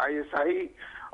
ISI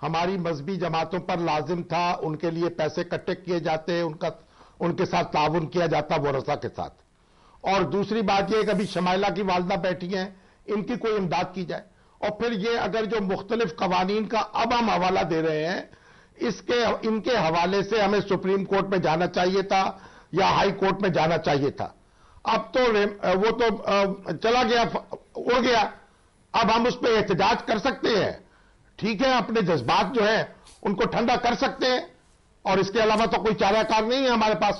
ہماری مذہبی جماعتوں پر لازم تھا، ان کے لیے پیسے اکٹھے کیے جاتے، ان کے ساتھ تعاون کیا جاتا ورثہ کے ساتھ. اور دوسری بات یہ کہ ابھی شمائلہ کی والدہ بیٹھی ہیں، ان کی کوئی امداد کی جائے. اور پھر یہ اگر جو مختلف قوانین کا اب ہم حوالہ دے رہے ہیں، ان کے حوالے سے ہمیں سپریم کورٹ میں جانا چاہیے تھا یا ہائی کورٹ میں جانا چاہیے تھا. اب تو وہ تو چلا گیا، اڑ گیا. اب ہم اس پہ احتجاج کر سکتے ہیں، ٹھیک ہے، اپنے جذبات جو ہے ان کو ٹھنڈا کر سکتے ہیں، اور اس کے علاوہ تو کوئی چارہ کار نہیں ہے ہمارے پاس.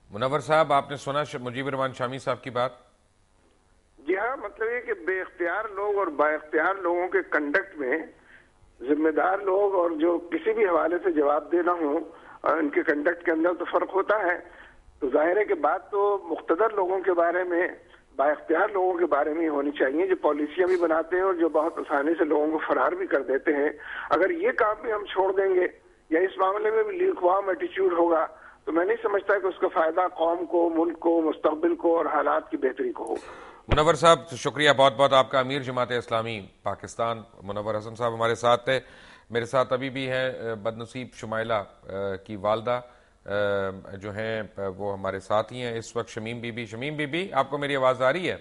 منور صاحب، آپ نے سنا مجیب الرحمان شامی صاحب کی بات؟ جی ہاں، مطلب یہ کہ بے اختیار لوگ اور با اختیار لوگوں کے کنڈکٹ میں ذمہ دار لوگ اور جو کسی بھی حوالے سے جواب دینا ہو، ان کے کنڈکٹ کے اندر تو فرق ہوتا ہے. تو ظاہر ہے کہ بات تو مقتدر لوگوں کے بارے میں، با اختیار لوگوں کے بارے میں ہونی چاہیے، جو پالیسیاں بھی بناتے ہیں اور جو بہت آسانی سے لوگوں کو فرار بھی کر دیتے ہیں. اگر یہ کام بھی ہم چھوڑ دیں گے یا اس معاملے میں بھی لیکوام ایٹیچیوڈ ہوگا تو میں نہیں سمجھتا کہ اس کا فائدہ قوم کو، ملک کو، مستقبل کو اور حالات کی بہتری کو ہوگا. منور صاحب شکریہ بہت بہت آپ کا. امیر جماعت اسلامی پاکستان منور حسن صاحب ہمارے ساتھ تھے. میرے ساتھ ابھی بھی ہیں بدنصیب شمائلہ کی والدہ جو ہیں وہ ہمارے ساتھ ہی ہیں اس وقت، شمیم بی بی. شمیم بی بی، آپ کو میری آواز آ رہی ہے؟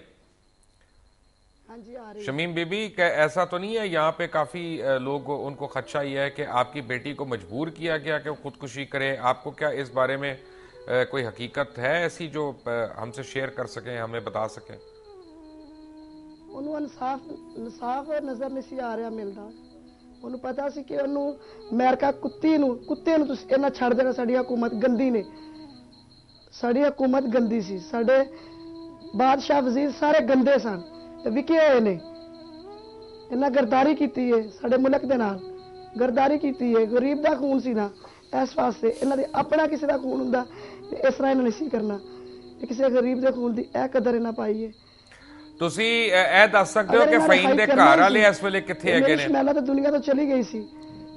ہاں جی آ رہی ہے. شمیم بی بی، کہ ایسا تو نہیں ہے یہاں پہ کافی لوگ ان کو خدشہ یہ ہے کہ آپ کی بیٹی کو مجبور کیا گیا کہ وہ خودکشی کرے؟ آپ کو کیا اس بارے میں کوئی حقیقت ہے ایسی جو ہم سے شیئر کر سکیں، ہمیں بتا سکیں؟ ਉਹਨੂੰ ਇਨਸਾਫ ਨਜ਼ਰ ਨਹੀਂ ਸੀ ਆ ਰਿਹਾ ਮਿਲਦਾ. ਉਹਨੂੰ ਪਤਾ ਸੀ ਕਿ ਉਹਨੂੰ ਅਮਰੀਕਾ ਕੁੱਤੇ ਨੂੰ ਤੁਸੀਂ ਇਹਨਾਂ ਛੱਡ ਦੇਣਾ. ਸਾਡੀ ਹਕੂਮਤ ਗੰਦੀ ਨੇ, ਸਾਡੀ ਹਕੂਮਤ ਗੰਦੀ ਸੀ, ਸਾਡੇ ਬਾਦਸ਼ਾਹ ਵਜ਼ੀਰ ਸਾਰੇ ਗੰਦੇ ਸਨ ਤੇ ਵਿਕੇ ਹੋਏ ਨੇ. ਇਹਨਾਂ ਗਰਦਾਰੀ ਕੀਤੀ ਹੈ ਸਾਡੇ ਮੁਲਕ ਦੇ ਨਾਲ, ਗਰਦਾਰੀ ਕੀਤੀ ਹੈ. ਗਰੀਬ ਦਾ ਖੂਨ ਸੀ ਨਾ, ਇਸ ਵਾਸਤੇ ਇਹਨਾਂ ਦੇ ਆਪਣਾ ਕਿਸੇ ਦਾ ਖੂਨ ਹੁੰਦਾ ਇਸ ਤਰ੍ਹਾਂ ਇਹਨਾਂ ਨੇ ਸੀ ਕਰਨਾ. ਕਿਸੇ ਗਰੀਬ ਦੇ ਖੂਨ ਦੀ ਇਹ ਕਦਰ ਇਹਨਾਂ ਪਾਈ ਹੈ. ਤੁਸੀਂ ਇਹ ਦੱਸ ਸਕਦੇ ਹੋ ਕਿ ਫਹੀਮ ਦੇ ਘਰ ਵਾਲੇ ਇਸ ਵੇਲੇ ਕਿੱਥੇ ਹੈਗੇ ਨੇ? ਸ਼ਮੈਲਾ ਤਾਂ ਦੁਨੀਆ ਤੋਂ ਚਲੀ ਗਈ ਸੀ.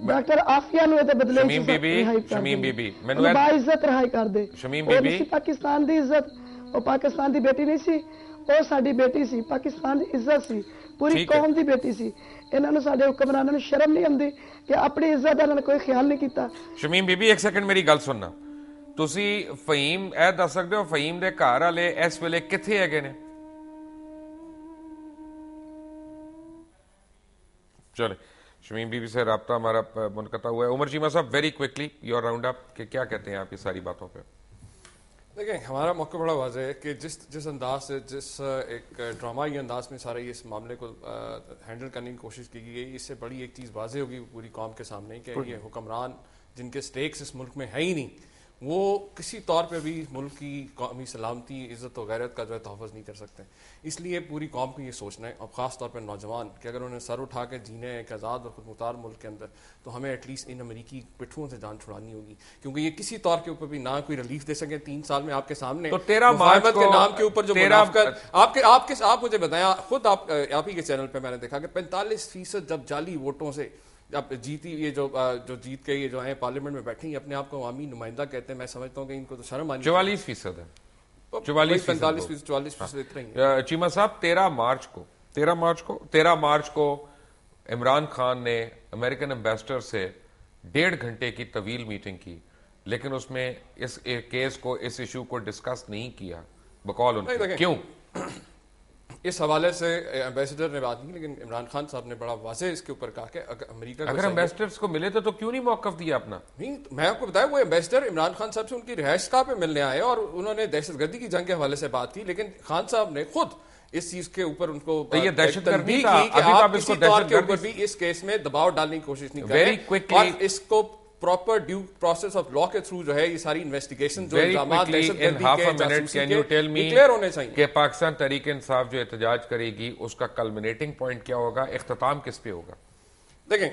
ਡਾਕਟਰ ਆਫੀਆ ਨੂੰ ਇਹਦੇ ਬਦਲੇ ਸ਼ਮੀਮ ਬੀਬੀ ਮੈਨੂੰ ਬਾ ਇੱਜ਼ਤ ਰਿਹਾਈ ਕਰ ਦੇ. ਸ਼ਮੀਮ ਬੀਬੀ, ਪਾਕਿਸਤਾਨ ਦੀ ਇੱਜ਼ਤ, ਉਹ ਪਾਕਿਸਤਾਨ ਦੀ ਬੇਟੀ ਨਹੀਂ ਸੀ, ਉਹ ਸਾਡੀ ਬੇਟੀ ਸੀ. ਪਾਕਿਸਤਾਨ ਦੀ ਇੱਜ਼ਤ ਸੀ, ਪੂਰੀ ਕੌਮ ਦੀ ਬੇਟੀ ਸੀ. ਇਹਨਾਂ ਨੂੰ ਸਾਡੇ ਹੁਕਮਰਾਨਾਂ ਨੂੰ ਸ਼ਰਮ ਨਹੀਂ ਆਉਂਦੀ ਕਿ ਆਪਣੀ ਇੱਜ਼ਤ ਦਾ ਇਹਨਾਂ ਨੇ ਕੋਈ ਖਿਆਲ ਨਹੀਂ ਕੀਤਾ. ਸ਼ਮੀਮ ਬੀਬੀ ਇੱਕ ਸੈਕਿੰਡ ਮੇਰੀ ਗੱਲ ਸੁਣਨਾ. ਤੁਸੀਂ ਫਹੀਮ ਇਹ ਦੱਸ ਸਕਦੇ ਹੋ ਫਹੀਮ ਦੇ ਘਰ ਵਾਲੇ ਇਸ ਵੇਲੇ ਕਿੱਥੇ ਹੈਗੇ ਨੇ? چلے شمیم بی بی سے رابطہ ہمارا منقطع ہوا ہے. عمر چیمہ صاحب very quickly your round up کہ کیا کہتے ہیں آپ یہ ساری باتوں پہ؟ دیکھیں ہمارا موقع بڑا واضح ہے کہ جس انداز سے، جس ایک ڈرامائی انداز میں سارے اس معاملے کو ہینڈل کرنے کی کوشش کی گئی، اس سے بڑی ایک چیز واضح ہوگی پوری قوم کے سامنے کہ یہ حکمران جن کے سٹیکس اس ملک میں ہے ہی نہیں، وہ کسی طور پہ بھی ملک کی قومی سلامتی، عزت و غیرت کا جو ہے تحفظ نہیں کر سکتے. اس لیے پوری قوم کو یہ سوچنا ہے، اور خاص طور پہ نوجوان، کہ اگر انہیں سر اٹھا کے جینے ایک آزاد اور خود مختار ملک کے اندر، تو ہمیں ایٹ لیسٹ ان امریکی پٹھوں سے جان چھڑانی ہوگی، کیونکہ یہ کسی طور کے اوپر بھی نہ کوئی ریلیف دے سکے. 3 سال میں آپ کے سامنے مفاہمت کے نام کے اوپر جو منافقت، آپ مجھے بتایا خود، آپ ہی کے چینل پہ میں نے دیکھا کہ 45% جب جعلی ووٹوں سے اب جیتی، یہ جو جیت کے یہ جو ہیں پارلیمنٹ میں بیٹھے ہیں اپنے آپ کو عوامی نمائندہ کہتے ہیں. میں سمجھتا ہوں کہ ان کو تو شرم آنی. 44% ہے، 44% اتنا ہی. چیمہ صاحب 13 مارچ کو عمران خان نے امریکن ایمبیسڈر سے 1.5 گھنٹے کی طویل میٹنگ کی، لیکن اس میں اس کیس کو، اس ایشو کو ڈسکس نہیں کیا بقول ان کے. کیوں؟ اس حوالے سے ایمبیسڈر نے بات کی، لیکن عمران خان صاحب نے بڑا واضح اس کے اوپر کہا کہ امریکہ اگر ایمبیسڈرز کو ملے تھے تو کیوں نہیں موقف دیا اپنا؟ نہیں، میں آپ کو بتایا وہ ایمبیسڈر عمران خان صاحب سے ان کی رہائش گاہ پہ ملنے آئے اور انہوں نے دہشت گردی کی جنگ کے حوالے سے بات کی، لیکن خان صاحب نے خود اس چیز کے اوپر ان کو یہ دہشت گردی کی کہ آپ کسی طور کے اوپر بھی اس کیس میں دباؤ ڈالنے کی کوشش نہیں کریں، اور اس کو proper due process of law کے تھرو جو ہے یہ ساری انویسٹیگیشن جو الزامات دہشت گردی کے جاسوسی کے ڈکلیئر ہونے چاہیے. کہ پاکستان تحریک انصاف جو احتجاج کرے گی اس کا کلمنیٹنگ پوائنٹ کیا ہوگا، اختتام کس پہ ہوگا؟ دیکھیں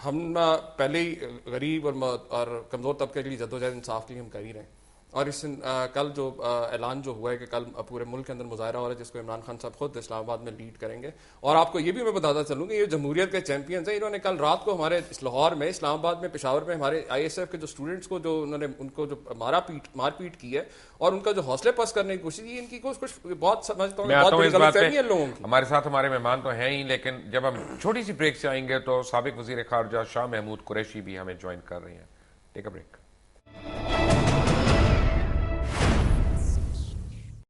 ہم پہلے ہی غریب اور کمزور طبقے کے لیے جدوجہد انصاف کے لیے ہم کر ہی رہے ہیں، اور اس کل جو اعلان جو ہوا ہے کہ کل پورے ملک کے اندر مظاہرہ ہو رہا ہے جس کو عمران خان صاحب خود اسلام آباد میں لیڈ کریں گے. اور آپ کو یہ بھی میں بتاتا چلوں کہ یہ جمہوریت کے چیمپئنز ہیں, انہوں نے کل رات کو ہمارے لاہور میں, اسلام آباد میں, پشاور میں ہمارے آئی ایس ایف کے جو اسٹوڈنٹس کو جو انہوں نے ان کو جو مار پیٹ کی ہے اور ان کا جو حوصلے پست کرنے کی کوشش کی, ان کی کچھ بہت سمجھتا ہوں بہت بڑی غلط فہمی ہے لوگوں کی. ہمارے ساتھ ہمارے مہمان تو ہیں ہی, لیکن جب ہم چھوٹی سی بریک سے آئیں گے تو سابق وزیر خارجہ شاہ محمود قریشی بھی ہمیں جوائن کر رہے ہیں. ٹیک اے بریک.